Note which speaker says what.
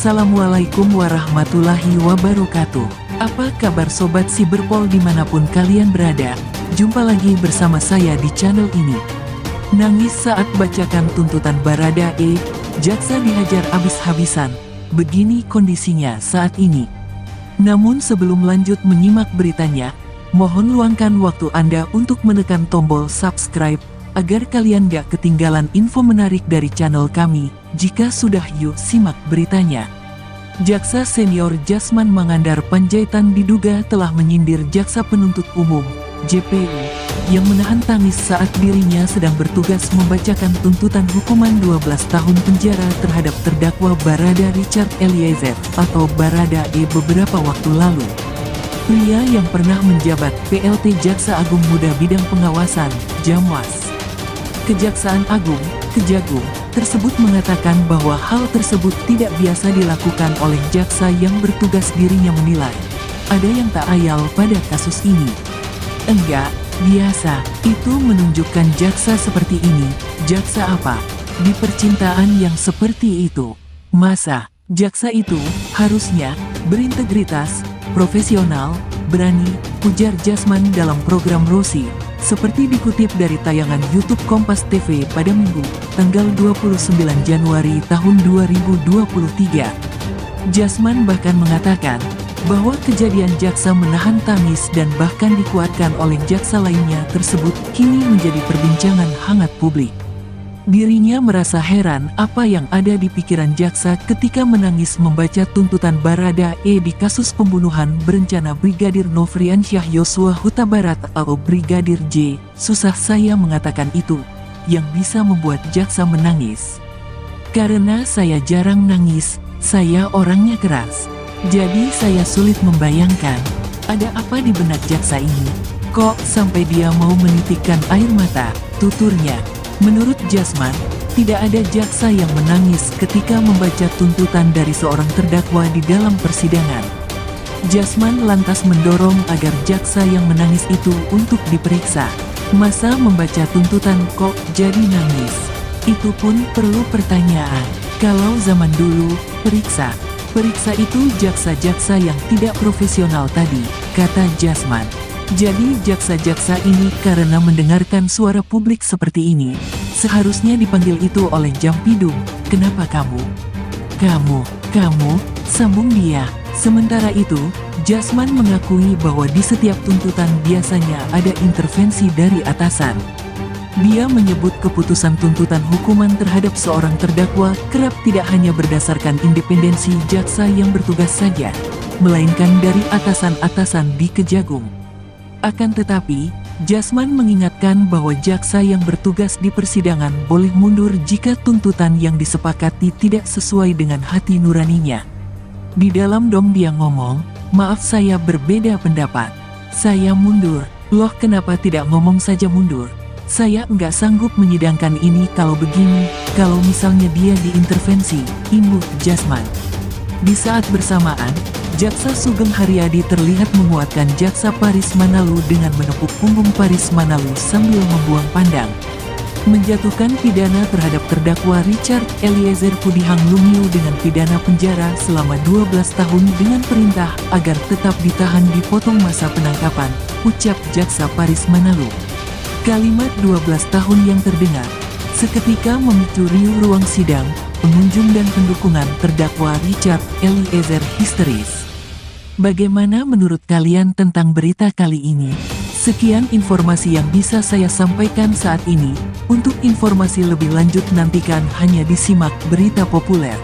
Speaker 1: Assalamualaikum warahmatullahi wabarakatuh. Apa kabar Sobat Siberpol dimanapun kalian berada? Jumpa lagi bersama saya di channel ini. Nangis saat bacakan tuntutan Baradae, jaksa dihajar habis-habisan. Begini kondisinya saat ini. Namun sebelum lanjut menyimak beritanya, mohon luangkan waktu Anda untuk menekan tombol subscribe, agar kalian gak ketinggalan info menarik dari channel kami. Jika sudah, yuk simak beritanya. Jaksa Senior Jasman Mangandar Panjaitan diduga telah menyindir Jaksa Penuntut Umum, JPU, yang menahan tangis saat dirinya sedang bertugas membacakan tuntutan hukuman 12 tahun penjara terhadap terdakwa Barada Richard Eliezer atau Baradae beberapa waktu lalu. Pria yang pernah menjabat PLT Jaksa Agung Muda Bidang Pengawasan, Jamwas, Kejaksaan Agung, Kejagung, tersebut mengatakan bahwa hal tersebut tidak biasa dilakukan oleh jaksa yang bertugas. Dirinya menilai ada yang tak ayal pada kasus ini. Enggak biasa, itu menunjukkan jaksa seperti ini. Jaksa apa? Di percintaan yang seperti itu, masa jaksa itu harusnya berintegritas, profesional, berani, ujar Jasman dalam program Rosi. Seperti dikutip dari tayangan YouTube Kompas TV pada Minggu, tanggal 29 Januari tahun 2023. Jasman bahkan mengatakan bahwa kejadian jaksa menahan tangis dan bahkan dikuatkan oleh jaksa lainnya tersebut kini menjadi perbincangan hangat publik. Dirinya merasa heran apa yang ada di pikiran jaksa ketika menangis membaca tuntutan Baradae di kasus pembunuhan berencana Brigadir Nofriansyah Yosua Huta Barat atau Brigadir J. Susah saya mengatakan itu, yang bisa membuat jaksa menangis. Karena saya jarang nangis, saya orangnya keras. Jadi saya sulit membayangkan, ada apa di benak jaksa ini? Kok sampai dia mau menitikkan air mata, tuturnya. Menurut Jasman, tidak ada jaksa yang menangis ketika membaca tuntutan dari seorang terdakwa di dalam persidangan. Jasman lantas mendorong agar jaksa yang menangis itu untuk diperiksa. Masa membaca tuntutan kok jadi nangis? Itu pun perlu pertanyaan. Kalau zaman dulu, periksa itu jaksa-jaksa yang tidak profesional tadi, kata Jasman. Jadi jaksa-jaksa ini karena mendengarkan suara publik seperti ini, seharusnya dipanggil itu oleh Jampidum. Kenapa kamu, sambung dia. Sementara itu, Jasman mengakui bahwa di setiap tuntutan biasanya ada intervensi dari atasan. Dia menyebut keputusan tuntutan hukuman terhadap seorang terdakwa kerap tidak hanya berdasarkan independensi jaksa yang bertugas saja, melainkan dari atasan-atasan di Kejagung. Akan tetapi, Jasman mengingatkan bahwa jaksa yang bertugas di persidangan boleh mundur jika tuntutan yang disepakati tidak sesuai dengan hati nuraninya. Di dalam dom dia ngomong, maaf saya berbeda pendapat. Saya mundur. Loh kenapa tidak ngomong saja mundur? Saya nggak sanggup menyidangkan ini kalau begini, kalau misalnya dia diintervensi, imbuh Jasman. Di saat bersamaan, Jaksa Sugeng Haryadi terlihat menguatkan Jaksa Paris Manalu dengan menepuk punggung Paris Manalu sambil membuang pandang. Menjatuhkan pidana terhadap terdakwa Richard Eliezer Pudihang Lumiu dengan pidana penjara selama 12 tahun dengan perintah agar tetap ditahan dipotong masa penangkapan, ucap Jaksa Paris Manalu. Kalimat 12 tahun yang terdengar seketika memicu riuh ruang sidang. Pengunjung dan pendukungan terdakwa Richard Eliezer histeris. Bagaimana menurut kalian tentang berita kali ini? Sekian informasi yang bisa saya sampaikan saat ini. Untuk informasi lebih lanjut nantikan hanya disimak Berita Populer.